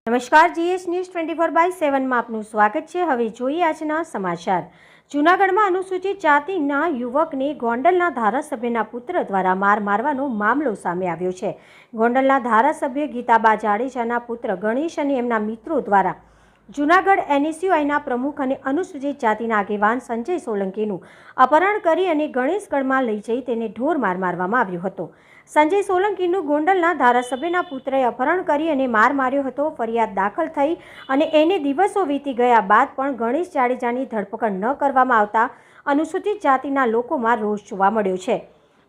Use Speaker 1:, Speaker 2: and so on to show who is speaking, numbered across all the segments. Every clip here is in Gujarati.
Speaker 1: નમસ્કાર, જીએસ ન્યૂઝ 24/7 માં આપનું સ્વાગત છે। હવે જોઈએ આજના સમાચાર। જૂનાગઢમાં અનુસૂચિત જાતિના યુવકને ગોંડલના ધારાસભ્યના પુત્ર દ્વારા મારવાનો મામલો સામે આવ્યો છે। ગોંડલના ધારાસભ્ય ગીતાબા જાડેજાના પુત્ર ગણેશ અને એમના મિત્રો દ્વારા જૂનાગઢ એનએસયુઆઈના પ્રમુખ અને અનુસૂચિત જાતિના આગેવાન સંજય સોલંકીનું અપહરણ કરી અને ગણેશગઢમાં લઈ જઈ તેને ઢોર મારવામાં આવ્યો હતો। સંજય સોલંકીનું ગોંડલના ધારાસભ્યના પુત્રએ અપહરણ કરી અને માર્યો હતો। ફરિયાદ દાખલ થઈ અને એને દિવસો વીતી ગયા બાદ પણ ગણેશ જાડેજાની ધરપકડ ન કરવામાં આવતા અનુસૂચિત જાતિના લોકોમાં રોષ જોવા મળ્યો છે।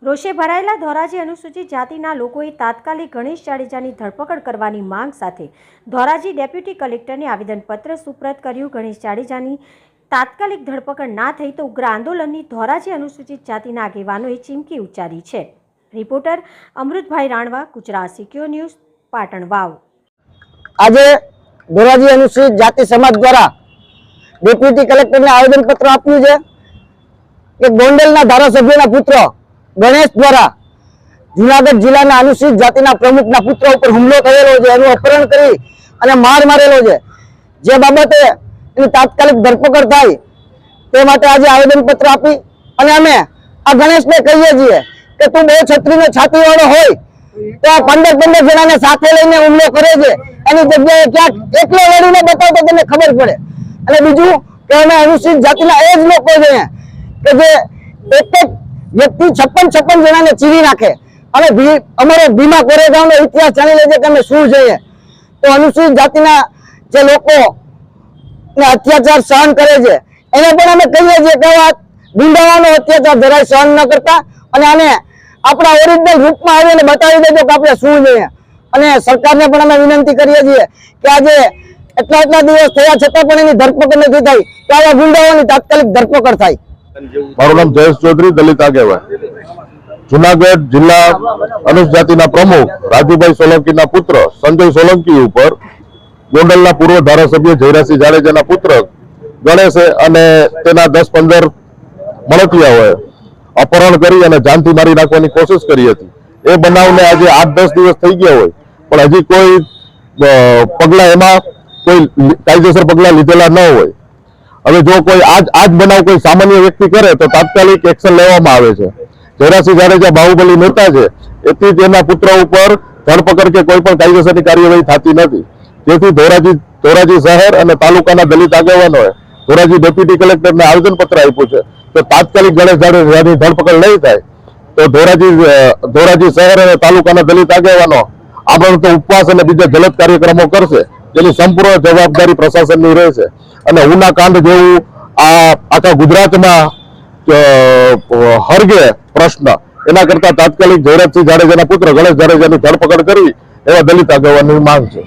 Speaker 1: રોષે ભરાયેલા ધોરાજી અનુસૂચિત જાતિના લોકોએ તાત્કાલિક ગણેશ જાડેજાની ધરપકડ કરવાની માંગ સાથે ધોરાજી ડેપ્યુટી કલેક્ટરને આવેદનપત્ર સુપ્રત કર્યું। ગણેશ જાડેજાની તાત્કાલિક ધરપકડ ના થઈ તો ઉગ્ર આંદોલનની ધોરાજી અનુસૂચિત જાતિના આગેવાનોએ ચીમકી ઉચ્ચારી છે। Reporter Amrutbhai Ranva, Gujarat secure news, Patan Vav.
Speaker 2: આજે ધોરાજી અનુસૂચિત જાતિ સમાજ દ્વારા ડેપ્યુટી કલેક્ટરને આવેદનપત્ર આપ્યું છે કે ગોંડલના ધારાસભ્યના પુત્ર ગણેશ દ્વારા જૂનાગઢ જિલ્લાના અનુસૂચિત જાતિના પ્રમુખના પુત્ર ઉપર હુમલો થયેલો છે, એનું અપહરણ કરી અને મારેલો છે, જે બાબતે એની તાત્કાલિક ધરપકડ થાય તે માટે આજે આવેદનપત્ર આપી અને અમે આ ગણેશને કહીએ છીએ કે તું બહુ છત્રીનો છાતીવાળો હોય તો 15 જણાને સાથે લઈને હુમલો કરે છે, એની જગ્યાએ ક્યાંક એકલો લડીને બતાવ તો તમને ખબર પડે। અને બીજું કે અમે અનુસૂચિત જાતિના એ જ લોકો છે કે જે એક વ્યક્તિ 56 જણાને ચીરી નાખે। અને અમારો ભીમા કોરેગાંવનો ઇતિહાસ જાણી લેજે કે અમે શું છીએ। તો અનુસૂચિત જાતિના જે લોકો અત્યાચાર સહન કરે છે એને પણ અમે કહીએ છીએ કે ગુંડાવાનો અત્યાચાર જરાય સહન ન કરતા અને આને આપણા ઓરિજિનલ રૂપમાં આવીને બતાવી દેજો કે આપણે શું છીએ। અને સરકારને પણ અમે વિનંતી કરીએ છીએ કે આજે એટલા દિવસ થયા છતાં પણ એની ધરપકડ નથી થઈ તો આવા ગુંડાઓની તાત્કાલિક ધરપકડ થાય।
Speaker 3: મારું નામ જયેશ ચૌધરી, દલિત આગેવાન, જૂનાગઢ જિલ્લા અનુસૂચિત જાતિના પ્રમુખ રાજુભાઈ સોલંકીના પુત્ર સંજય સોલંકી ઉપર ગોંડલના પૂર્વ ધારાસભ્ય જયરાજસિંહ જાડેજાના પુત્ર ગણેશે અને તેના 10-15 મળતિયાઓએ અપહરણ કરી અને જાનથી મારી નાખવાની કોશિશ કરી હતી। એ બનાવને આજે 8-10 દિવસ થઈ ગયા હોય પણ હજી કોઈ પગલા એમાં કોઈ કાયદેસર પગલા લીધેલા ન હોય। હવે જો કોઈ આજ બનાવ કોઈ સામાન્ય વ્યક્તિ કરે તો તાત્કાલિક એક્શન લેવામાં આવે છે। જયરાજસિંહ જાડેજા બાહુબલી નેતા છે, એથી તેના પુત્ર ઉપર ધરપકડ કે કોઈ પણ કાયદેસરની કાર્યવાહી થતી નથી। જેથી ધોરાજી શહેર અને તાલુકાના દલિત આગેવાનોએ ધોરાજી ડેપ્યુટી કલેક્ટરને આવેદનપત્ર આપ્યું છે તો તાત્કાલિક ગણેશ જાડેજાની ધરપકડ નહીં થાય તો ધોરાજી શહેર અને તાલુકાના દલિત આગેવાનો આગળ તો ઉપવાસ અને બીજા જલદ કાર્યક્રમો કરશે, જેની સંપૂર્ણ જવાબદારી પ્રશાસનની રહેશે। અને ઉના કાંડ જેવું આ આખા ગુજરાતમાં હરગે પ્રશ્ન, એના કરતા તાત્કાલિક જયરાજસિંહ જાડેજાના પુત્ર ગણેશ જાડેજાની ધરપકડ કરી એવા દલિત આગેવાનની માંગ છે।